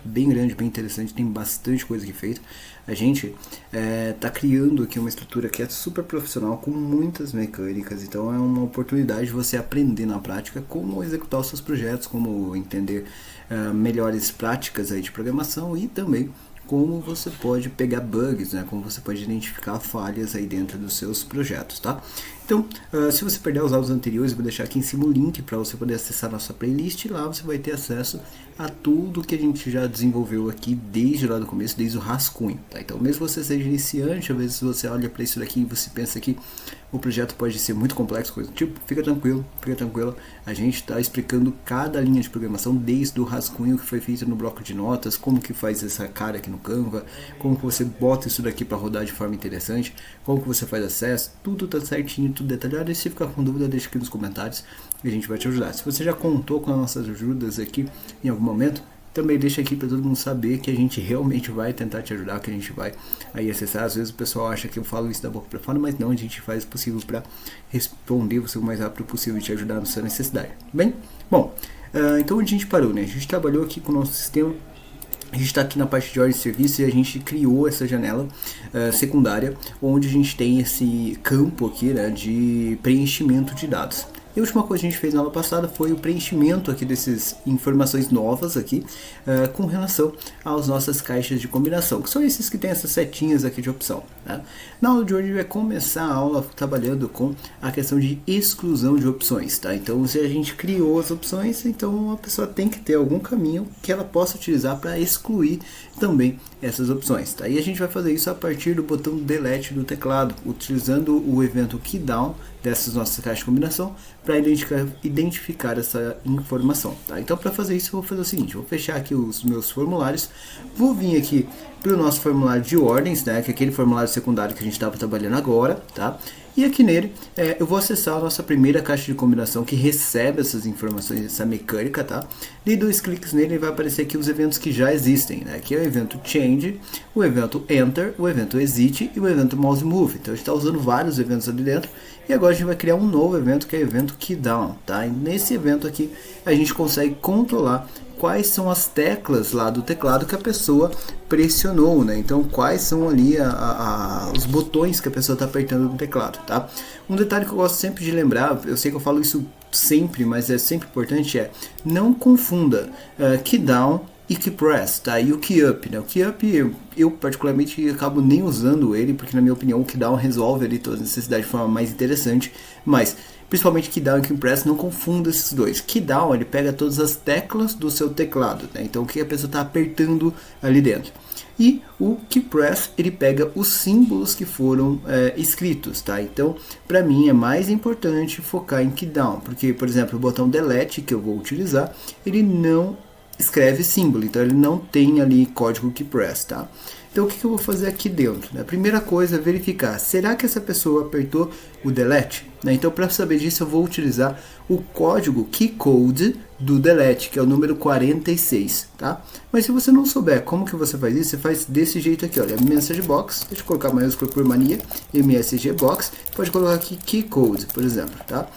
bem grande, bem interessante, tem bastante coisa aqui feita. A gente está criando aqui uma estrutura que é super profissional, com muitas mecânicas, então é uma oportunidade de você aprender na prática como executar os seus projetos, como entender melhores práticas aí de programação e também como você pode pegar bugs, né? Como você pode identificar falhas aí dentro dos seus projetos, tá? Então, se você perder os áudios anteriores, eu vou deixar aqui em cima o link para você poder acessar a nossa playlist e lá você vai ter acesso a tudo que a gente já desenvolveu aqui desde lá do começo, desde o rascunho, tá? Então, mesmo você seja iniciante, às vezes você olha para isso daqui e você pensa que o projeto pode ser muito complexo, coisa do tipo, fica tranquilo, a gente está explicando cada linha de programação desde o rascunho que foi feito no bloco de notas, como que faz essa cara aqui no Canva, como que você bota isso daqui para rodar de forma interessante, como que você faz acesso, tudo está certinho, tudo detalhado. E se ficar com dúvida, deixa aqui nos comentários e a gente vai te ajudar. Se você já contou com as nossas ajudas aqui em algum momento, também deixa aqui para todo mundo saber que a gente realmente vai tentar te ajudar, que a gente vai aí acessar. Às vezes o pessoal acha que eu falo isso da boca para fora, mas não, a gente faz o possível para responder você o mais rápido possível e te ajudar na sua necessidade. Bem, bom, então onde a gente parou, né? A gente trabalhou aqui com o nosso sistema. A gente está aqui na parte de ordem de serviço e a gente criou essa janela secundária, onde a gente tem esse campo aqui, né, de preenchimento de dados. E a última coisa que a gente fez na aula passada foi o preenchimento aqui dessas informações novas aqui, com relação às nossas caixas de combinação, que são esses que tem essas setinhas aqui de opção, né? Na aula de hoje a gente vai começar a aula trabalhando com a questão de exclusão de opções, tá? Então, se a gente criou as opções, então a pessoa tem que ter algum caminho que ela possa utilizar para excluir também essas opções, tá? E a gente vai fazer isso a partir do botão delete do teclado, utilizando o evento keydown dessas nossas caixas de combinação para identificar essa informação, tá? Então, para fazer isso, eu vou fazer o seguinte: eu vou fechar aqui os meus formulários, vou vir aqui para o nosso formulário de ordens, né, que é aquele formulário secundário que a gente estava trabalhando agora, tá? E aqui nele eu vou acessar a nossa primeira caixa de combinação que recebe essas informações, essa mecânica, tá? Dei 2 cliques nele e vai aparecer aqui os eventos que já existem, né? Aqui é o evento change, o evento enter, o evento exit e o evento mouse move. Então a gente está usando vários eventos ali dentro. E agora a gente vai criar um novo evento que é o evento keydown, tá? E nesse evento aqui a gente consegue controlar quais são as teclas lá do teclado que a pessoa pressionou, né? Então, quais são ali os botões que a pessoa está apertando no teclado, tá? Um detalhe que eu gosto sempre de lembrar, eu sei que eu falo isso sempre, mas é sempre importante, não confunda keydown e key press, tá? E o key up, né? O key up eu particularmente acabo nem usando ele, porque na minha opinião o keydown resolve ali todas as necessidades de forma mais interessante, mas principalmente keydown e key press, não confunda esses dois. Keydown, ele pega todas as teclas do seu teclado, né? Então o que a pessoa está apertando ali dentro. E o key press, ele pega os símbolos que foram escritos, tá? Então, para mim é mais importante focar em keydown, porque, por exemplo, o botão delete que eu vou utilizar, ele não escreve símbolo, então ele não tem ali código key press, tá? Então o que eu vou fazer aqui dentro? A primeira coisa é verificar, será que essa pessoa apertou o delete? Então, para saber disso, eu vou utilizar o código key code do delete, que é o número 46, tá? Mas se você não souber como que você faz isso, você faz desse jeito aqui, olha, message box, deixa eu colocar maiúsculo por mania, msg box, pode colocar aqui key code, por exemplo, tá?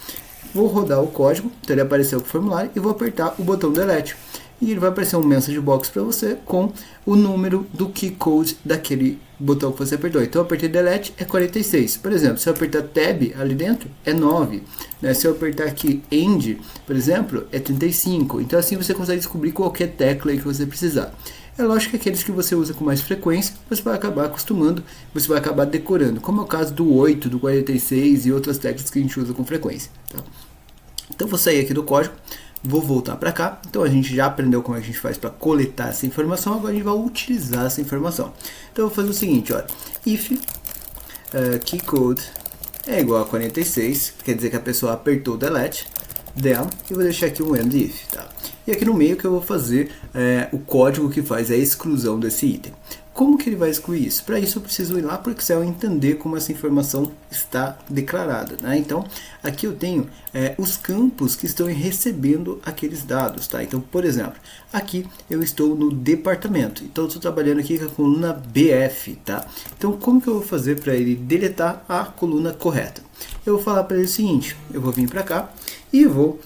Vou rodar o código, então ele apareceu no formulário, e vou apertar o botão delete. E ele vai aparecer um message box para você com o número do key code daquele botão que você apertou. Então eu apertei delete, é 46. Por exemplo, se eu apertar tab ali dentro, é 9. Né? Se eu apertar aqui end, por exemplo, é 35. Então assim você consegue descobrir qualquer tecla aí que você precisar. É lógico que aqueles que você usa com mais frequência, você vai acabar acostumando, você vai acabar decorando. Como é o caso do 8, do 46 e outras teclas que a gente usa com frequência. Tá? Então vou sair aqui do código. Vou voltar para cá, então a gente já aprendeu como a gente faz para coletar essa informação, agora a gente vai utilizar essa informação. Então eu vou fazer o seguinte, olha, if keycode é igual a 46, quer dizer que a pessoa apertou o delete, then, e vou deixar aqui um end if, tá? E aqui no meio que eu vou fazer o código que faz a exclusão desse item. Como que ele vai excluir isso? Para isso eu preciso ir lá para o Excel e entender como essa informação está declarada, né? Então, aqui eu tenho os campos que estão recebendo aqueles dados, tá? Então, por exemplo, aqui eu estou no departamento, então eu estou trabalhando aqui com a coluna BF, tá? Então, como que eu vou fazer para ele deletar a coluna correta? Eu vou falar para ele o seguinte, eu vou vir para cá e vou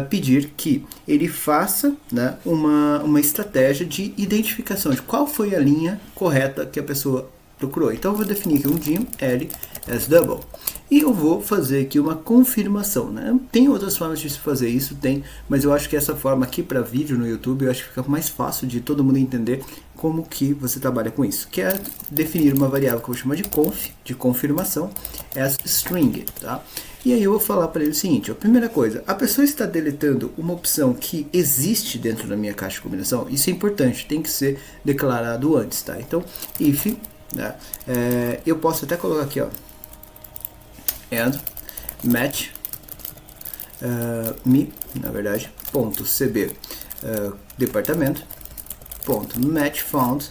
pedir que ele faça, né, uma estratégia de identificação de qual foi a linha correta que a pessoa procurou. Então eu vou definir aqui um dim L as double. E eu vou fazer aqui uma confirmação, né? Tem outras formas de se fazer isso, tem, mas eu acho que essa forma aqui para vídeo no YouTube, eu acho que fica mais fácil de todo mundo entender como que você trabalha com isso, que é definir uma variável que eu vou chamar de conf, de confirmação, as string, tá? E aí eu vou falar para ele o seguinte, a primeira coisa, a pessoa está deletando uma opção que existe dentro da minha caixa de combinação, isso é importante, tem que ser declarado antes, tá? Então, if, né? Eu posso até colocar aqui, ó, and match me, na verdade, ponto cb departamento ponto match found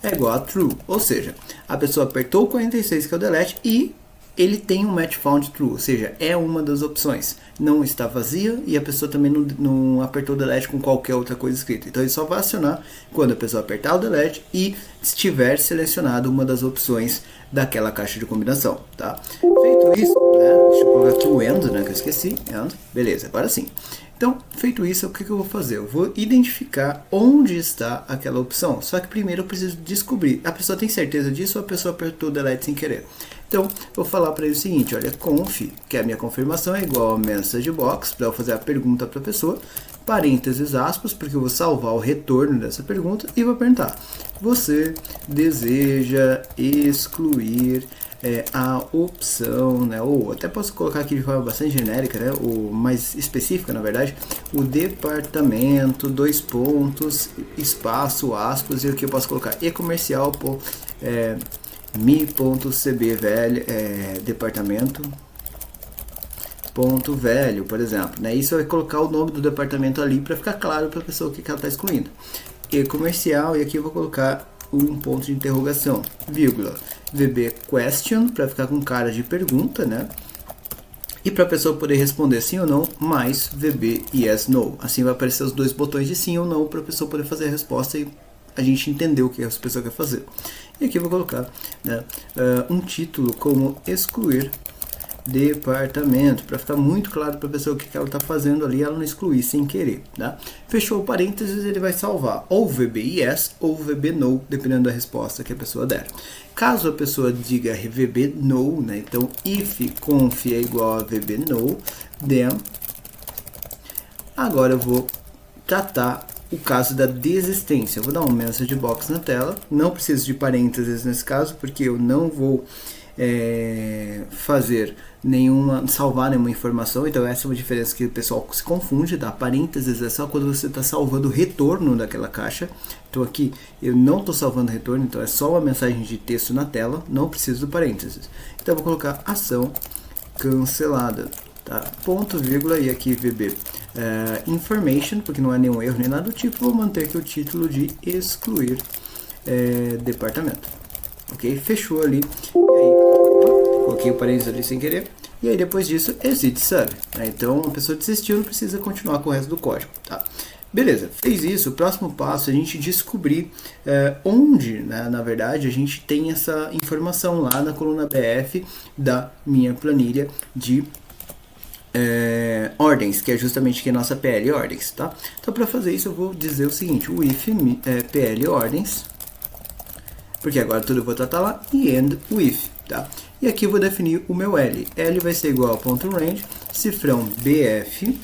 é igual a true, ou seja, a pessoa apertou o 46 que é o delete e ele tem um match found true, ou seja, é uma das opções, não está vazia e a pessoa também não apertou o delete com qualquer outra coisa escrita, então ele só vai acionar quando a pessoa apertar o delete e estiver selecionado uma das opções daquela caixa de combinação, tá? Feito isso, né, deixa eu colocar aqui o end, né, que eu esqueci, end, beleza, agora sim. Então, feito isso, o que eu vou fazer? Eu vou identificar onde está aquela opção, só que primeiro eu preciso descobrir, a pessoa tem certeza disso ou a pessoa apertou o delete sem querer? Então, eu vou falar para ele o seguinte, olha, conf, que é a minha confirmação, é igual a message box, para eu fazer a pergunta para a pessoa, parênteses, aspas, porque eu vou salvar o retorno dessa pergunta e vou perguntar, você deseja excluir a opção, né, ou até posso colocar aqui de forma bastante genérica, né, ou mais específica, na verdade, o departamento, dois pontos, espaço, aspas, e aqui eu posso colocar e-comercial, mi.cb velho, departamento ponto velho, por exemplo, né? Isso vai colocar o nome do departamento ali para ficar claro para a pessoa o que ela está excluindo. E comercial, e aqui eu vou colocar um ponto de interrogação, vírgula, VB question, para ficar com cara de pergunta, né? E para a pessoa poder responder sim ou não, mais VB yes, no. Assim vai aparecer os dois botões de sim ou não para a pessoa poder fazer a resposta e a gente entender o que a pessoa quer fazer. E aqui eu vou colocar, né, um título como excluir departamento, para ficar muito claro para a pessoa o que ela está fazendo ali, ela não excluir sem querer, tá? Fechou o parênteses, ele vai salvar ou VB yes ou VB no, dependendo da resposta que a pessoa der. Caso a pessoa diga VB no, né, então if conf é igual a VB no, then agora eu vou tratar o caso da desistência. Eu vou dar um message box na tela, não preciso de parênteses nesse caso, porque eu não vou salvar nenhuma informação, então essa é uma diferença que o pessoal se confunde, tá? Parênteses é só quando você está salvando o retorno daquela caixa, então aqui eu não estou salvando retorno, então é só uma mensagem de texto na tela, não preciso do parênteses, então eu vou colocar ação cancelada, tá? Ponto, vírgula, e aqui VB information, porque não é nenhum erro nem nada do tipo, vou manter aqui o título de excluir departamento, ok? Fechou ali, e aí coloquei o parênteses ali sem querer, e aí depois disso exit sub, né? Então a pessoa desistiu, não precisa continuar com o resto do código, tá? Beleza, fez isso, o próximo passo é a gente descobrir onde, né, na verdade, a gente tem essa informação lá na coluna BF da minha planilha de ordens, que é justamente aqui a nossa PL ordens, tá? Então para fazer isso eu vou dizer o seguinte, o if PL ordens, porque agora tudo eu vou tratar lá, e end o if, tá? E aqui eu vou definir o meu L. L vai ser igual a ponto range, cifrão BF,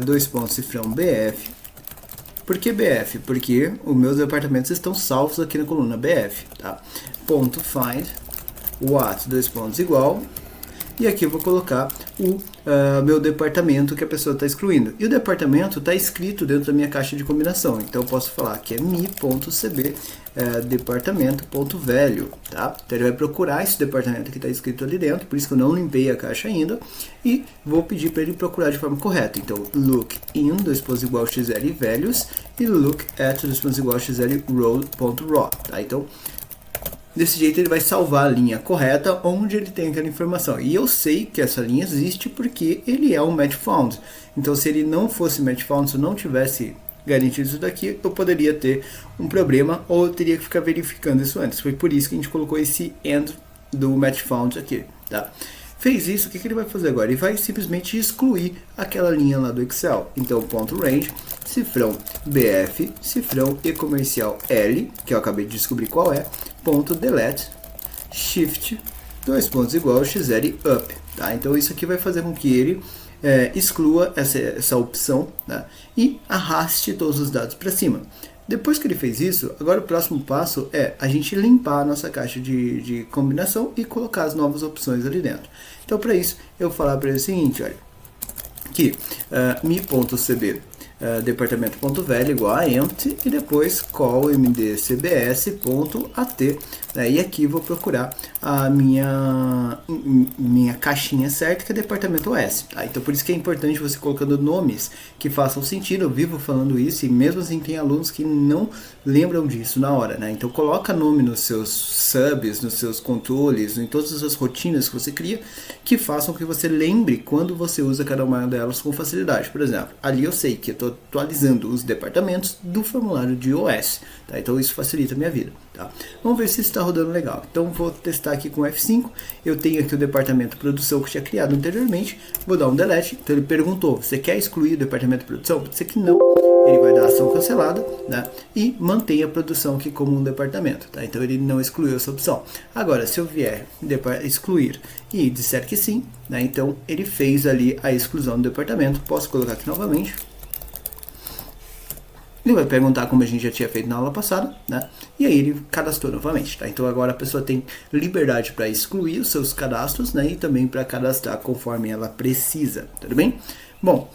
dois pontos, cifrão BF. Por que BF? Porque os meus departamentos estão salvos aqui na coluna BF, tá? Ponto find, what, dois pontos, igual. E aqui eu vou colocar o meu departamento que a pessoa está excluindo. E o departamento está escrito dentro da minha caixa de combinação. Então eu posso falar que é mi.cb departamento.velho, tá? Então ele vai procurar esse departamento que está escrito ali dentro, por isso que eu não limpei a caixa ainda. E vou pedir para ele procurar de forma correta. Então look in, dois pontos igual xl velhos, e look at, dois pontos igual xl row.raw, tá? Então desse jeito ele vai salvar a linha correta onde ele tem aquela informação. E eu sei que essa linha existe porque ele é um match found. Então se ele não fosse match found, se eu não tivesse garantido isso daqui, eu poderia ter um problema ou eu teria que ficar verificando isso antes. Foi por isso que a gente colocou esse end do match found aqui, tá? Fez isso, o que ele vai fazer agora? Ele vai simplesmente excluir aquela linha lá do Excel. Então, ponto range, cifrão BF, cifrão e comercial L, que eu acabei de descobrir qual é, ponto delete, shift, dois pontos igual, XL up. Tá? Então, isso aqui vai fazer com que ele exclua essa opção, tá? E arraste todos os dados para cima. Depois que ele fez isso, agora o próximo passo é a gente limpar a nossa caixa de combinação e colocar as novas opções ali dentro. Então, para isso, eu vou falar para ele o seguinte, olha, que mi.cb departamento.val igual a empty e depois call mdcbs.at, né? E aqui vou procurar a minha caixinha certa, que é departamento OS, tá? Então por isso que é importante você colocando nomes que façam sentido. Eu vivo falando isso e mesmo assim tem alunos que não lembram disso na hora, né? Então coloca nome nos seus subs, nos seus controles, em todas as rotinas que você cria, que façam que você lembre quando você usa cada uma delas com facilidade. Por exemplo, ali eu sei que eu estou atualizando os departamentos do formulário de OS, tá? Então isso facilita a minha vida, tá? Vamos ver se isso está rodando legal. Então vou testar aqui com F5. Eu tenho aqui o departamento produção que eu tinha criado anteriormente. Vou dar um delete. Então ele perguntou: você quer excluir o departamento produção? Pode ser que não. Ele vai dar ação cancelada, né? E mantém a produção aqui como um departamento, tá? Então ele não excluiu essa opção. Agora, se eu vier excluir e disser que sim, né? Então ele fez ali a exclusão do departamento. Posso colocar aqui novamente. Ele vai perguntar como a gente já tinha feito na aula passada, né? E aí ele cadastrou novamente, tá? Então agora a pessoa tem liberdade para excluir os seus cadastros, né? E também para cadastrar conforme ela precisa, tudo bem? Bom,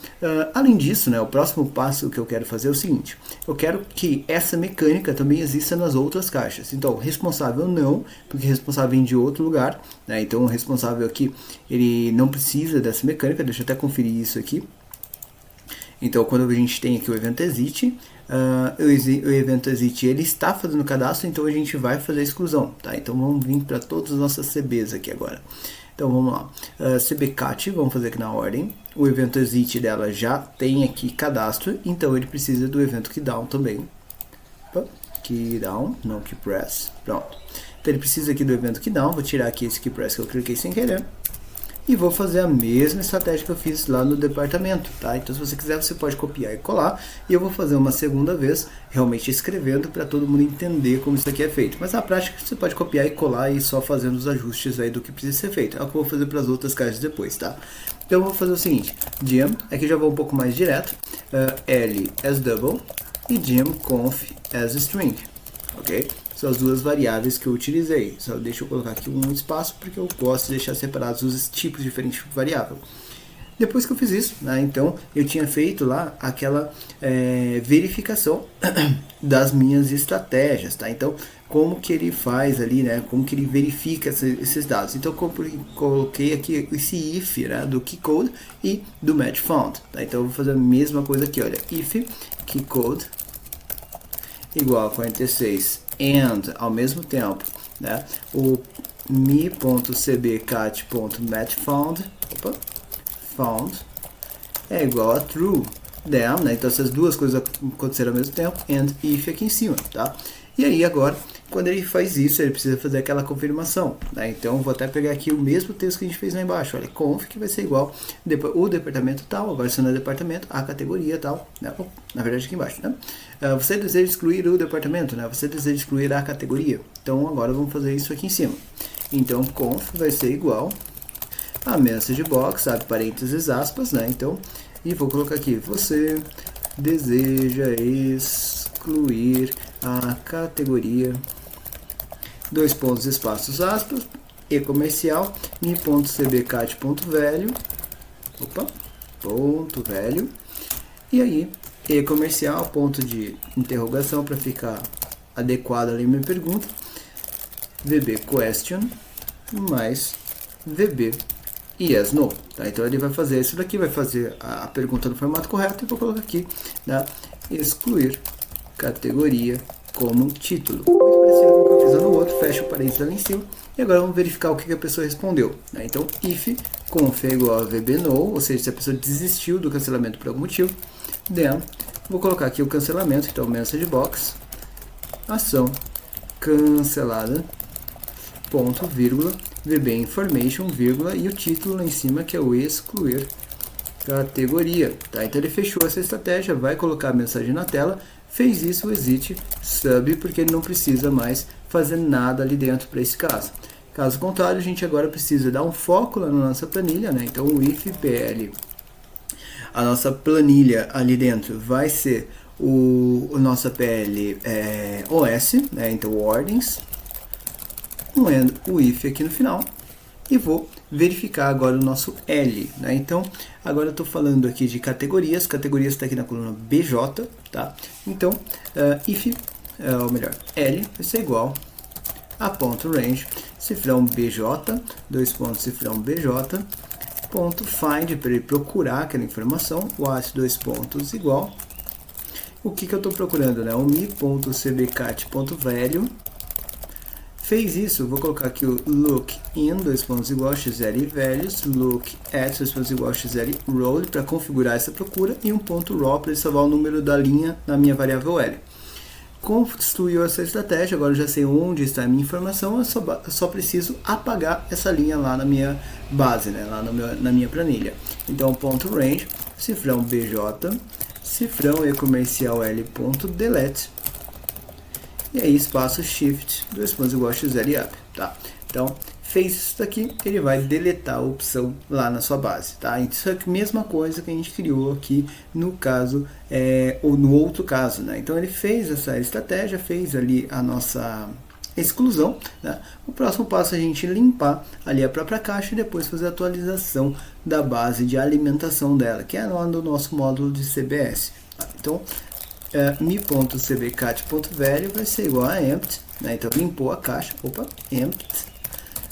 além disso, né, o próximo passo que eu quero fazer é o seguinte: eu quero que essa mecânica também exista nas outras caixas. Então, responsável não, porque responsável vem de outro lugar, né? Então o responsável aqui, ele não precisa dessa mecânica. Deixa eu até conferir isso aqui. Então, quando a gente tem aqui o evento exit, o evento exit ele está fazendo cadastro, então a gente vai fazer a exclusão, tá? Então vamos vir para todas as nossas CBs aqui agora. Então vamos lá, CBCAT, vamos fazer aqui na ordem. O evento exit dela já tem aqui cadastro, então ele precisa do evento keydown também. Opa, keydown, não keypress, pronto. Então ele precisa aqui do evento keydown, vou tirar aqui esse keypress que eu cliquei sem querer. E vou fazer a mesma estratégia que eu fiz lá no departamento, tá? Então se você quiser, você pode copiar e colar. E eu vou fazer uma segunda vez, realmente escrevendo, para todo mundo entender como isso aqui é feito. Mas na prática, você pode copiar e colar e só fazendo os ajustes aí do que precisa ser feito. É o que eu vou fazer para as outras caixas depois, tá? Então eu vou fazer o seguinte: gem, aqui já vou um pouco mais direto, L as double e gem conf as string, ok? São as duas variáveis que eu utilizei. Só deixa eu colocar aqui um espaço, porque eu gosto de deixar separados os tipos diferentes de variável. Depois que eu fiz isso, né, então eu tinha feito lá aquela verificação das minhas estratégias, tá? Então, como que ele faz ali, né? Como que ele verifica esses dados? Então, eu coloquei aqui esse if, né, do keycode e do match found, tá? Então, eu vou fazer a mesma coisa aqui, olha, if keycode igual a 46 and, ao mesmo tempo, né, o mi.cbcat.matchFound found é igual a true, then, né, então essas duas coisas aconteceram ao mesmo tempo, and if aqui em cima, tá? E aí agora, quando ele faz isso, ele precisa fazer aquela confirmação, né? Então vou até pegar aqui o mesmo texto que a gente fez lá embaixo, olha, conf, que vai ser igual o departamento tal, agora se não é departamento, a categoria tal, né? Na verdade aqui embaixo, né? Você deseja excluir o departamento, né? Você deseja excluir a categoria. Então agora vamos fazer isso aqui em cima. Então conf vai ser igual a message box, abre parênteses, aspas, né? Então, e vou colocar aqui, você deseja excluir a categoria, dois pontos, espaços, aspas, e comercial, mi.cbcat.value, ponto value, e aí, e comercial, ponto de interrogação para ficar adequado ali a minha pergunta, VB question, mais VB yes, no, tá? Então ele vai fazer isso daqui, vai fazer a pergunta no formato correto e vou colocar aqui, né, excluir categoria como título. Muito parecido com o que eu fiz lá no outro, fecha o parênteses ali em cima. E agora vamos verificar o que a pessoa respondeu, né? Então, if conf é igual a VB no, ou seja, se a pessoa desistiu do cancelamento por algum motivo, then, vou colocar aqui o cancelamento, então message box, ação cancelada, ponto, vírgula, VB information, vírgula, e o título lá em cima que é o excluir categoria, tá? Então ele fechou essa estratégia, vai colocar a mensagem na tela, fez isso, o exit sub, porque ele não precisa mais fazer nada ali dentro para esse caso. Caso contrário, a gente agora precisa dar um foco lá na nossa planilha, né? Então o if pl, a nossa planilha ali dentro vai ser o nossa pl os, né? Então ordens, o if aqui no final, e vou verificar agora o nosso L, né? Então, agora eu estou falando aqui de categorias, categorias está aqui na coluna BJ, tá? Então, if, ou melhor, L vai ser igual a ponto range, cifrão BJ, dois pontos, cifrão BJ, ponto find, para ele procurar aquela informação, what, dois pontos, igual, o que eu estou procurando, né? O mi.cbcat.value. Fez isso, vou colocar aqui o look in, dois pontos igual, xl values, look at, dois pontos igual, xl role, para configurar essa procura, e um ponto raw para salvar o número da linha na minha variável L. Construiu essa estratégia, agora eu já sei onde está a minha informação, eu só preciso apagar essa linha lá na minha base, né, lá na minha planilha. Então, ponto range, cifrão BJ, cifrão e-comercial L.delete, e aí espaço shift, dois pontos igual a xl up, tá? Então, fez isso daqui, ele vai deletar a opção lá na sua base, tá? Isso é a mesma coisa que a gente criou aqui no caso, ou no outro caso, né? Então, ele fez essa estratégia, fez ali a nossa exclusão, né? O próximo passo é a gente limpar ali a própria caixa e depois fazer a atualização da base de alimentação dela, que é lá no nosso módulo de CBS, tá? Então, mi.cbcat.value vai ser igual a empty, né? Então limpou a caixa, empty,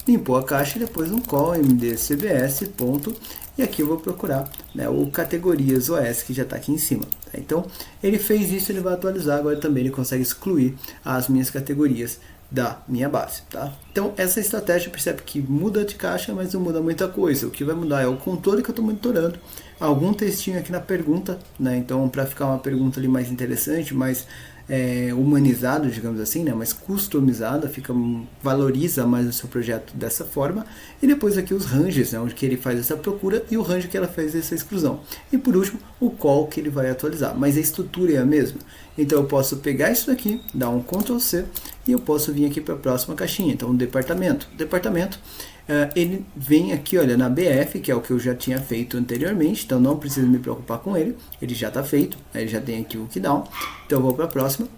limpou a caixa e depois um call mdcbs ponto, e aqui eu vou procurar, né, o categorias OS que já está aqui em cima, tá? Então ele fez isso, ele vai atualizar, agora também ele consegue excluir as minhas categorias da minha base, tá? Então essa estratégia percebe que muda de caixa, mas não muda muita coisa. O que vai mudar é o controle que eu estou monitorando, algum textinho aqui na pergunta, né? Então para ficar uma pergunta ali mais interessante, mais humanizado, digamos assim, né? Mais customizada, valoriza mais o seu projeto dessa forma. E depois aqui os ranges, né? Onde que ele faz essa procura e o range que ela faz essa exclusão. E por último o call que ele vai atualizar, mas a estrutura é a mesma. Então eu posso pegar isso daqui, dar um Ctrl C e eu posso vir aqui para a próxima caixinha. Então o departamento, ele vem aqui, olha, na BF, que é o que eu já tinha feito anteriormente, então não preciso me preocupar com ele, ele já está feito, ele já tem aqui o Keydown. Então eu vou para a próxima,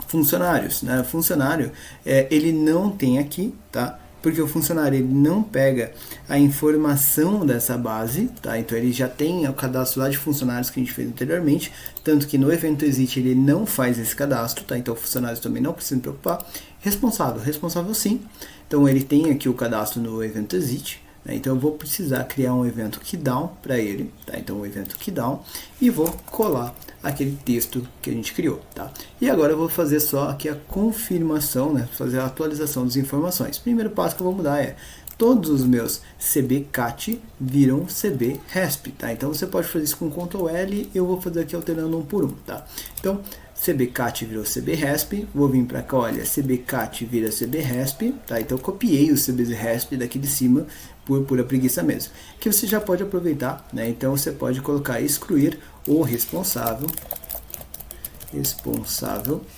funcionários, né? Funcionário, ele não tem aqui, tá? Porque o funcionário ele não pega a informação dessa base, tá? Então ele já tem o cadastro lá de funcionários que a gente fez anteriormente, tanto que no evento exit ele não faz esse cadastro, tá? Então funcionários também não precisam se preocupar. Responsável sim. Então ele tem aqui o cadastro no evento exit, né? Então eu vou precisar criar um evento keydown para ele, tá? Então o evento keydown, e vou colar aquele texto que a gente criou, tá? E agora eu vou fazer só aqui a confirmação, né? Fazer a atualização das informações. Primeiro passo que eu vou mudar é todos os meus cbcat viram cbresp, tá? Então você pode fazer isso com Ctrl L, eu vou fazer aqui alternando um por um, tá? Então cbcat virou cbresp, vou vir para cá, olha, cbcat vira cbresp, tá? Então eu copiei o cbresp daqui de cima por pura preguiça mesmo, que você já pode aproveitar, né? Então você pode colocar excluir o responsável,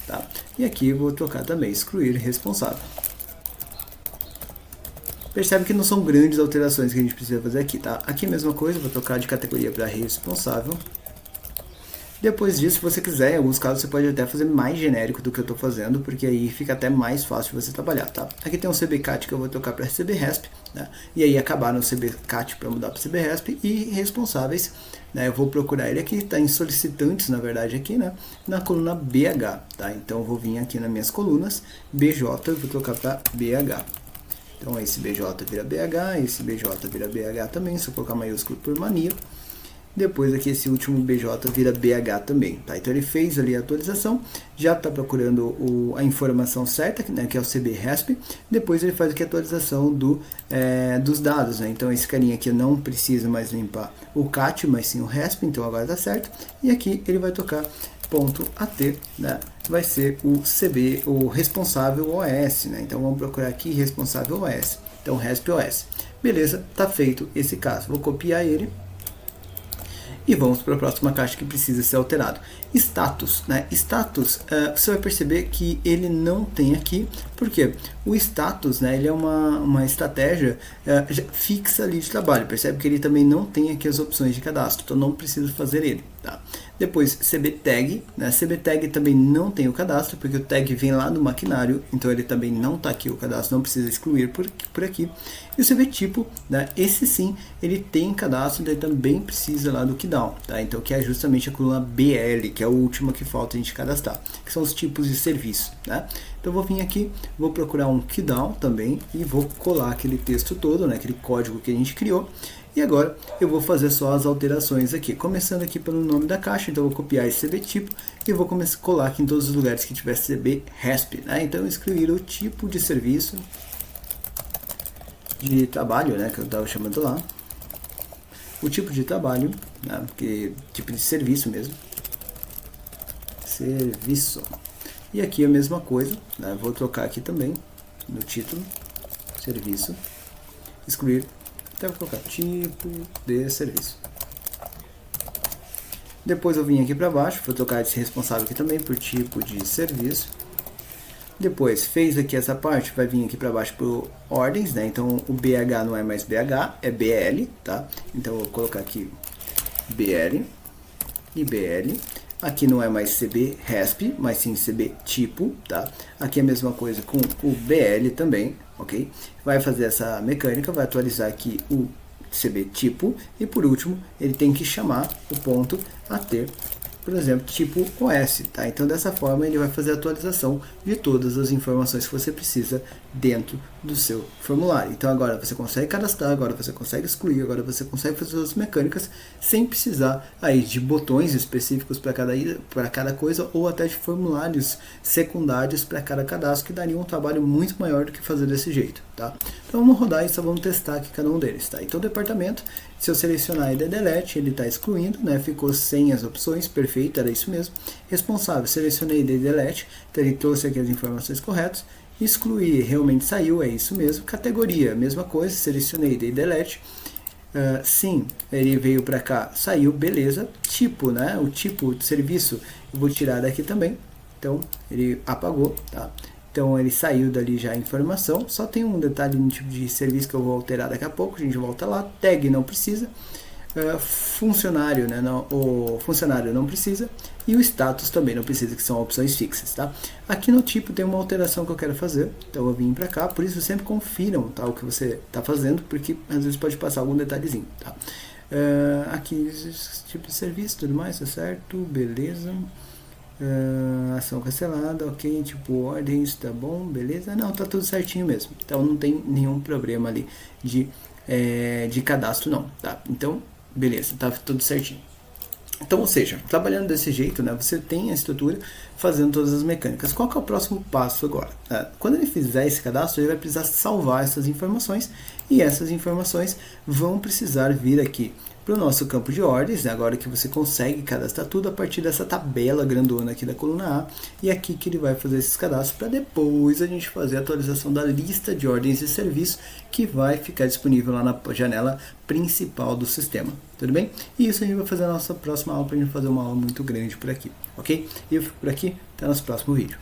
tá? E aqui eu vou trocar também excluir responsável. Percebe que não são grandes alterações que a gente precisa fazer aqui, tá? Aqui a mesma coisa, vou trocar de categoria para responsável. Depois disso, se você quiser, em alguns casos você pode até fazer mais genérico do que eu estou fazendo, porque aí fica até mais fácil de você trabalhar, tá? Aqui tem um cbcat que eu vou trocar para cbresp, né? E aí acabar no cbcat para mudar para cbresp, e responsáveis, né? Eu vou procurar ele aqui, está em solicitantes, na verdade, aqui, né? Na coluna BH, tá? Então eu vou vir aqui nas minhas colunas, BJ, eu vou trocar para BH. Então esse BJ vira BH, esse BJ vira BH também, se eu colocar maiúsculo por mania. Depois aqui esse último BJ vira BH também, tá? Então ele fez ali a atualização, já está procurando a informação certa, né, que é o cbresp. Depois ele faz aqui a atualização dos dados, né? Então esse carinha aqui eu não preciso mais limpar o cat, mas sim o resp, então agora está certo. E aqui ele vai tocar .at, né? Vai ser o responsável OS, né? Então vamos procurar aqui responsável OS. Então RESP OS. Beleza, tá feito esse caso. Vou copiar ele. E vamos para a próxima caixa que precisa ser alterado. Status, né? Status, você vai perceber que ele não tem aqui, porque o status, né, ele é uma estratégia fixa ali de trabalho. Percebe que ele também não tem aqui as opções de cadastro, então não precisa fazer ele. Tá? Depois, CB Tag, né? CB Tag também não tem o cadastro, porque o tag vem lá do maquinário, então ele também não está aqui o cadastro, não precisa excluir por aqui. E o CB Tipo, né? Esse sim, ele tem cadastro, ele também precisa lá do Keydown, tá? Então que é justamente a coluna BL, que é a última que falta a gente cadastrar, que são os tipos de serviço, né? Então eu vou vir aqui, vou procurar um Keydown também e vou colar aquele texto todo, né? Aquele código que a gente criou. E agora eu vou fazer só as alterações aqui, começando aqui pelo nome da caixa. Então eu vou copiar esse CB tipo e vou colar aqui em todos os lugares que tiver CB RESP, né? Então excluir o tipo de serviço de trabalho, né, que eu estava chamando lá, o tipo de trabalho, né, porque tipo de serviço mesmo, serviço. E aqui a mesma coisa, né, vou trocar aqui também no título, serviço, excluir. Então vou colocar tipo de serviço. Depois eu vim aqui para baixo, vou trocar esse responsável aqui também por tipo de serviço. Depois fez aqui essa parte, vai vir aqui para baixo por ordens, né? Então o BH não é mais BH, é BL, tá? Então eu vou colocar aqui BL e BL. Aqui não é mais CB RESP, mas sim CB tipo, tá? Aqui é a mesma coisa com o BL também, ok? Vai fazer essa mecânica, vai atualizar aqui o CB tipo e por último ele tem que chamar o ponto a ter, por exemplo, tipo OS, tá? Então dessa forma ele vai fazer a atualização de todas as informações que você precisa dentro do seu formulário. Então agora você consegue cadastrar, agora você consegue excluir, agora você consegue fazer as mecânicas sem precisar aí de botões específicos para cada coisa ou até de formulários secundários para cada cadastro, que daria um trabalho muito maior do que fazer desse jeito, tá? Então vamos rodar e só vamos testar aqui cada um deles, tá? Então o departamento, se eu selecionar ID Delete, ele está excluindo, né? Ficou sem as opções, perfeito, era isso mesmo. Responsável, selecionei ID Delete, então ele trouxe aqui as informações corretas. Excluir, realmente saiu, é isso mesmo. Categoria, mesma coisa, selecionei ID Delete. Sim, ele veio para cá, saiu, beleza. Tipo, né? O tipo de serviço eu vou tirar daqui também. Então ele apagou, tá? Então ele saiu dali já a informação. Só tem um detalhe no tipo de serviço que eu vou alterar daqui a pouco, a gente volta lá. Tag não precisa. Funcionário, né? O funcionário não precisa. E o status também não precisa, que são opções fixas, tá? Aqui no tipo tem uma alteração que eu quero fazer. Então eu vim para cá, por isso sempre confiram, tá, o que você está fazendo, porque às vezes pode passar algum detalhezinho, tá? Aqui tipo de serviço, tudo mais, tá certo? Beleza. Ação cancelada, ok, tipo ordens, tá bom, beleza, não, tá tudo certinho mesmo, então não tem nenhum problema ali de cadastro não, tá, então, beleza, tá tudo certinho. Então, ou seja, trabalhando desse jeito, né, você tem a estrutura fazendo todas as mecânicas. Qual que é o próximo passo agora? Quando ele fizer esse cadastro, ele vai precisar salvar essas informações e essas informações vão precisar vir aqui para o nosso campo de ordens, né? Agora que você consegue cadastrar tudo a partir dessa tabela grandona aqui da coluna A, e aqui que ele vai fazer esses cadastros para depois a gente fazer a atualização da lista de ordens de serviço que vai ficar disponível lá na janela principal do sistema, tudo bem? E isso a gente vai fazer na nossa próxima aula, para a gente fazer uma aula muito grande por aqui, ok? E eu fico por aqui, até nosso próximo vídeo.